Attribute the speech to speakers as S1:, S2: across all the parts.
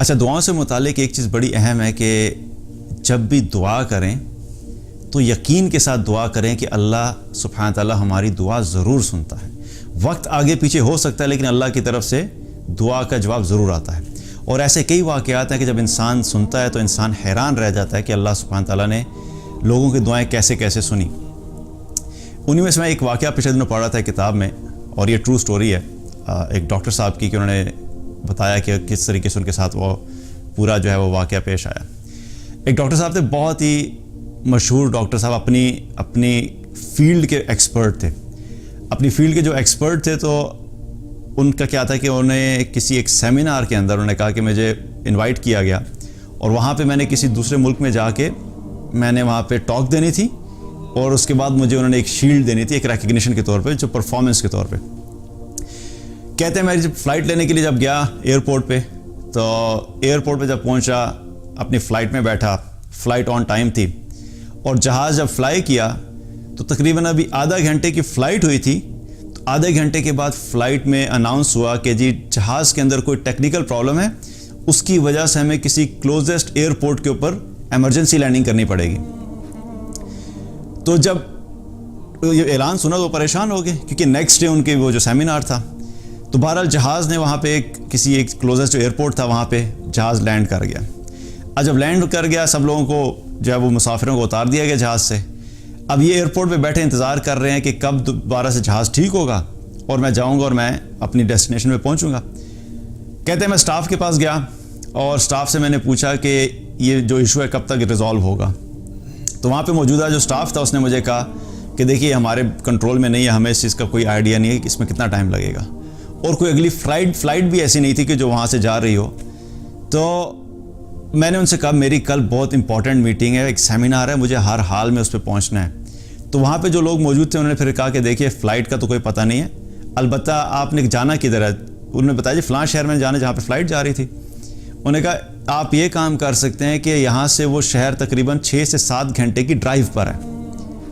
S1: اچھا، دعاؤں سے متعلق ایک چیز بڑی اہم ہے کہ جب بھی دعا کریں تو یقین کے ساتھ دعا کریں کہ اللہ سبحانہ تعالیٰ ہماری دعا ضرور سنتا ہے. وقت آگے پیچھے ہو سکتا ہے لیکن اللہ کی طرف سے دعا کا جواب ضرور آتا ہے. اور ایسے کئی واقعات ہیں کہ جب انسان سنتا ہے تو انسان حیران رہ جاتا ہے کہ اللہ سبحانہ تعالیٰ نے لوگوں کی دعائیں کیسے کیسے سنی. انہی میں سے میں ایک واقعہ پچھلے دنوں پڑھ رہا تھا کتاب میں، اور یہ ٹرو سٹوری ہے ایک ڈاکٹر صاحب کی، کہ انہوں نے بتایا کہ کس طریقے سے ان کے ساتھ وہ پورا جو ہے وہ واقعہ پیش آیا. ایک ڈاکٹر صاحب تھے، بہت ہی مشہور ڈاکٹر صاحب، اپنی فیلڈ کے ایکسپرٹ تھے. اپنی فیلڈ کے جو ایکسپرٹ تھے تو ان کا کیا تھا کہ انہیں کسی ایک سیمینار کے اندر انہوں نے کہا کہ مجھے انوائٹ کیا گیا، اور وہاں پہ میں نے کسی دوسرے ملک میں جا کے میں نے وہاں پہ ٹاک دینی تھی، اور اس کے بعد مجھے انہوں نے ایک شیلڈ دینی تھی ایک ریکگنیشن کے طور پہ، جو پرفارمنس کے طور پہ. کہتے ہیں میں جب فلائٹ لینے کے لیے جب گیا ایئرپورٹ پہ، تو ایئرپورٹ پہ جب پہنچا اپنی فلائٹ میں بیٹھا، فلائٹ آن ٹائم تھی، اور جہاز جب فلائی کیا تو تقریباً ابھی آدھا گھنٹے کی فلائٹ ہوئی تھی. تو آدھے گھنٹے کے بعد فلائٹ میں اناؤنس ہوا کہ جی جہاز کے اندر کوئی ٹیکنیکل پرابلم ہے، اس کی وجہ سے ہمیں کسی کلوزسٹ ایئرپورٹ کے اوپر ایمرجنسی لینڈنگ کرنی پڑے گی. تو جب یہ اعلان سنا تو پریشان ہو گئے، کیونکہ نیکسٹ ڈے ان کے وہ جو سیمینار تھا. تو بہرحال جہاز نے وہاں پہ کسی ایک کلوزسٹ ایئرپورٹ تھا، وہاں پہ جہاز لینڈ کر گیا. اب جب لینڈ کر گیا، سب لوگوں کو جو ہے وہ مسافروں کو اتار دیا گیا جہاز سے. اب یہ ایئرپورٹ پہ بیٹھے انتظار کر رہے ہیں کہ کب دوبارہ سے جہاز ٹھیک ہوگا اور میں جاؤں گا اور میں اپنی ڈیسٹینیشن پہ پہنچوں گا. کہتے ہیں میں سٹاف کے پاس گیا اور سٹاف سے میں نے پوچھا کہ یہ جو ایشو ہے کب تک ریزالو ہوگا. تو وہاں پہ موجودہ جو سٹاف تھا اس نے مجھے کہا کہ دیکھیے ہمارے کنٹرول میں نہیں ہے، ہمیں اس چیز کا کوئی آئیڈیا نہیں ہے کہ اس میں کتنا ٹائم لگے گا، اور کوئی اگلی فلائٹ بھی ایسی نہیں تھی کہ جو وہاں سے جا رہی ہو. تو میں نے ان سے کہا میری کل بہت امپورٹنٹ میٹنگ ہے، ایک سیمینار ہے، مجھے ہر حال میں اس پہ پہنچنا ہے. تو وہاں پہ جو لوگ موجود تھے انہوں نے پھر کہا کہ دیکھیے فلائٹ کا تو کوئی پتہ نہیں ہے، البتہ آپ نے جانا کدھر ہے. انہوں نے بتایا جی فلاں شہر میں جانا جہاں پہ فلائٹ جا رہی تھی. انہوں نے کہا آپ یہ کام کر سکتے ہیں کہ یہاں سے وہ شہر تقریباً 6 سے 7 گھنٹے کی ڈرائیو پر ہے،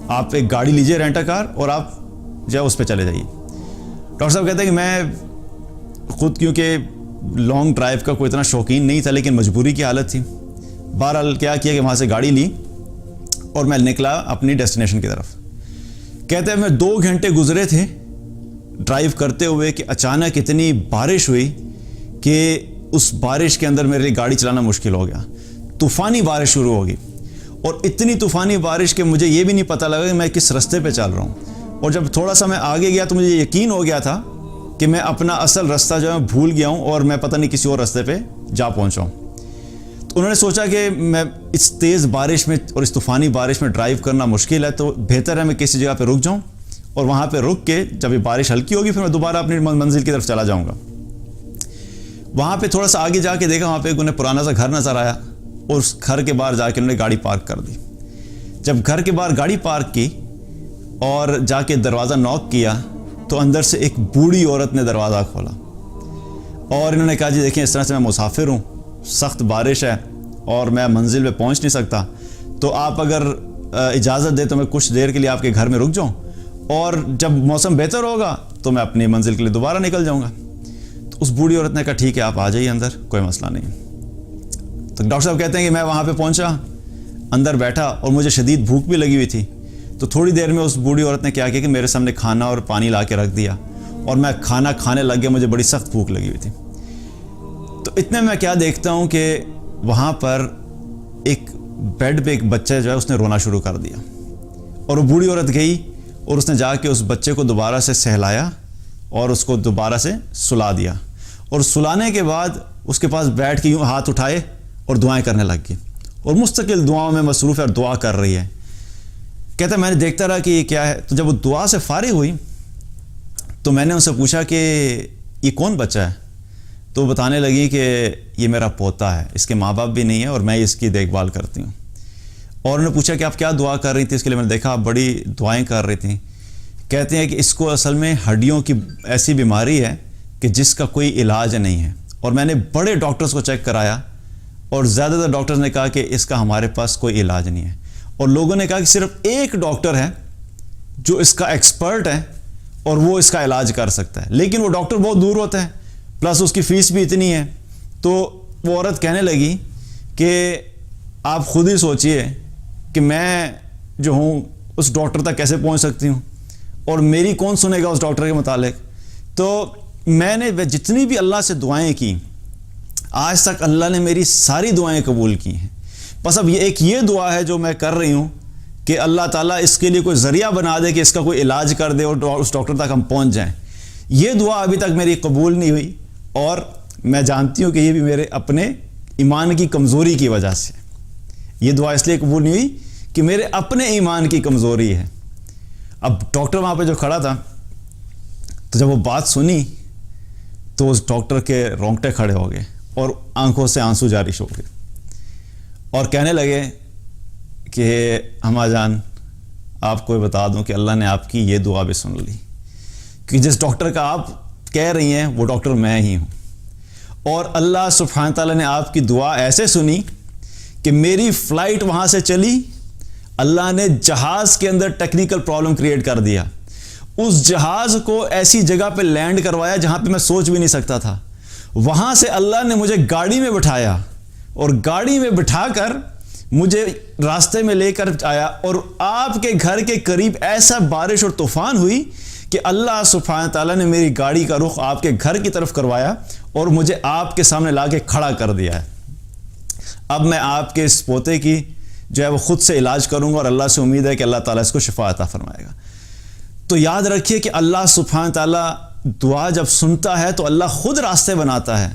S1: آپ ایک گاڑی لیجئے رینٹ ا کار اور آپ جو ہے اس پہ چلے جائیے. ڈاکٹر صاحب کہتے ہیں کہ میں خود کیونکہ لانگ ڈرائیو کا کوئی اتنا شوقین نہیں تھا لیکن مجبوری کی حالت تھی. بہرحال کیا کیا کہ وہاں سے گاڑی لی اور میں نکلا اپنی ڈیسٹینیشن کی طرف. کہتے ہیں میں 2 گھنٹے گزرے تھے ڈرائیو کرتے ہوئے کہ اچانک اتنی بارش ہوئی کہ اس بارش کے اندر میرے لیے گاڑی چلانا مشکل ہو گیا. طوفانی بارش شروع ہوگی، اور اتنی طوفانی بارش کہ مجھے یہ بھی نہیں پتہ لگا کہ میں کس رستے پہ چل رہا ہوں. اور جب تھوڑا سا میں آگے گیا تو مجھے یقین ہو گیا تھا کہ میں اپنا اصل رستہ جو ہے بھول گیا ہوں اور میں پتہ نہیں کسی اور رستے پہ جا پہنچا ہوں. تو انہوں نے سوچا کہ میں اس تیز بارش میں اور اس طوفانی بارش میں ڈرائیو کرنا مشکل ہے، تو بہتر ہے میں کسی جگہ پہ رک جاؤں، اور وہاں پہ رک کے جب یہ بارش ہلکی ہوگی پھر میں دوبارہ اپنی منزل کی طرف چلا جاؤں گا. وہاں پہ تھوڑا سا آگے جا کے دیکھا، وہاں پہ انہیں پرانا سا گھر نظر آیا، اور اس گھر کے باہر جا کے انہوں نے گاڑی پارک کر دی. جب گھر کے باہر گاڑی پارک کی اور جا کے دروازہ نوک کیا تو اندر سے ایک بوڑھی عورت نے دروازہ کھولا، اور انہوں نے کہا جی دیکھیں اس طرح سے میں مسافر ہوں، سخت بارش ہے اور میں منزل پہ پہنچ نہیں سکتا، تو آپ اگر اجازت دے تو میں کچھ دیر کے لیے آپ کے گھر میں رک جاؤں، اور جب موسم بہتر ہوگا تو میں اپنی منزل کے لیے دوبارہ نکل جاؤں گا. تو اس بوڑھی عورت نے کہا ٹھیک ہے آپ آ جائیے اندر، کوئی مسئلہ نہیں. تو ڈاکٹر صاحب کہتے ہیں کہ میں وہاں پہ پہنچا، اندر بیٹھا، اور مجھے شدید بھوک بھی لگی ہوئی تھی. تو تھوڑی دیر میں اس بوڑھی عورت نے کیا کیا کہ میرے سامنے کھانا اور پانی لا کے رکھ دیا، اور میں کھانا کھانے لگ گیا. مجھے بڑی سخت بھوک لگی ہوئی تھی. تو اتنے میں کیا دیکھتا ہوں کہ وہاں پر ایک بیڈ پہ ایک بچہ جو ہے اس نے رونا شروع کر دیا، اور وہ بوڑھی عورت گئی اور اس نے جا کے اس بچے کو دوبارہ سے سہلایا اور اس کو دوبارہ سے سلا دیا، اور سلانے کے بعد اس کے پاس بیٹھ کے یوں ہاتھ اٹھائے اور دعائیں کرنے لگ گئی، اور مستقل دعاؤں میں مصروف ہے اور دعا کر رہی ہے. کہتا ہے میں نے دیکھتا رہا کہ یہ کیا ہے. تو جب وہ دعا سے فارغ ہوئی تو میں نے ان سے پوچھا کہ یہ کون بچہ ہے؟ تو وہ بتانے لگی کہ یہ میرا پوتا ہے، اس کے ماں باپ بھی نہیں ہیں اور میں اس کی دیکھ بھال کرتی ہوں. اور انہوں نے پوچھا کہ آپ کیا دعا کر رہی تھی؟ اس کے لیے میں نے دیکھا آپ بڑی دعائیں کر رہی تھیں. کہتے ہیں کہ اس کو اصل میں ہڈیوں کی ایسی بیماری ہے کہ جس کا کوئی علاج نہیں ہے، اور میں نے بڑے ڈاکٹرز کو چیک کرایا اور زیادہ تر ڈاکٹرز نے کہا کہ اس کا ہمارے پاس کوئی علاج نہیں ہے. اور لوگوں نے کہا کہ صرف ایک ڈاکٹر ہے جو اس کا ایکسپرٹ ہے اور وہ اس کا علاج کر سکتا ہے، لیکن وہ ڈاکٹر بہت دور ہوتا ہے، پلس اس کی فیس بھی اتنی ہے. تو وہ عورت کہنے لگی کہ آپ خود ہی سوچئے کہ میں جو ہوں اس ڈاکٹر تک کیسے پہنچ سکتی ہوں، اور میری کون سنے گا اس ڈاکٹر کے متعلق۔ تو میں نے جتنی بھی اللہ سے دعائیں کی آج تک اللہ نے میری ساری دعائیں قبول کی ہیں۔ بس اب یہ دعا ہے جو میں کر رہی ہوں کہ اللہ تعالیٰ اس کے لیے کوئی ذریعہ بنا دے کہ اس کا کوئی علاج کر دے اور اس ڈاکٹر تک ہم پہنچ جائیں۔ یہ دعا ابھی تک میری قبول نہیں ہوئی، اور میں جانتی ہوں کہ یہ بھی میرے اپنے ایمان کی کمزوری کی وجہ سے۔ یہ دعا اس لیے قبول نہیں ہوئی کہ میرے اپنے ایمان کی کمزوری ہے۔ اب ڈاکٹر وہاں پہ جو کھڑا تھا، تو جب وہ بات سنی تو اس ڈاکٹر کے رونگٹے کھڑے ہو گئے اور آنکھوں سے آنسو جاری ہو گئے، اور کہنے لگے کہ ہما جان آپ کو بتا دوں کہ اللہ نے آپ کی یہ دعا بھی سن لی، کہ جس ڈاکٹر کا آپ کہہ رہی ہیں وہ ڈاکٹر میں ہی ہوں، اور اللہ سبحانہ تعالیٰ نے آپ کی دعا ایسے سنی کہ میری فلائٹ وہاں سے چلی، اللہ نے جہاز کے اندر ٹیکنیکل پرابلم کریٹ کر دیا، اس جہاز کو ایسی جگہ پہ لینڈ کروایا جہاں پہ میں سوچ بھی نہیں سکتا تھا، وہاں سے اللہ نے مجھے گاڑی میں بٹھایا اور گاڑی میں بٹھا کر مجھے راستے میں لے کر آیا، اور آپ کے گھر کے قریب ایسا بارش اور طوفان ہوئی کہ اللہ سبحانہ تعالیٰ نے میری گاڑی کا رخ آپ کے گھر کی طرف کروایا اور مجھے آپ کے سامنے لا کے کھڑا کر دیا ہے۔ اب میں آپ کے اس پوتے کی جو ہے وہ خود سے علاج کروں گا، اور اللہ سے امید ہے کہ اللہ تعالیٰ اس کو شفا عطا فرمائے گا۔ تو یاد رکھیے کہ اللہ سبحانہ تعالیٰ دعا جب سنتا ہے تو اللہ خود راستے بناتا ہے،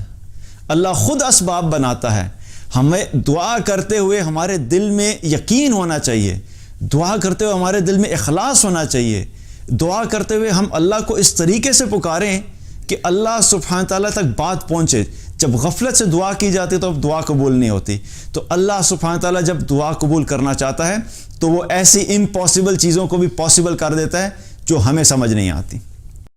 S1: اللہ خود اسباب بناتا ہے۔ ہمیں دعا کرتے ہوئے ہمارے دل میں یقین ہونا چاہیے، دعا کرتے ہوئے ہمارے دل میں اخلاص ہونا چاہیے، دعا کرتے ہوئے ہم اللہ کو اس طریقے سے پکاریں کہ اللہ سبحانہ تعالیٰ تک بات پہنچے۔ جب غفلت سے دعا کی جاتی ہے تو اب دعا قبول نہیں ہوتی۔ تو اللہ سبحانہ تعالیٰ جب دعا قبول کرنا چاہتا ہے تو وہ ایسی امپاسبل چیزوں کو بھی پاسبل کر دیتا ہے جو ہمیں سمجھ نہیں آتی۔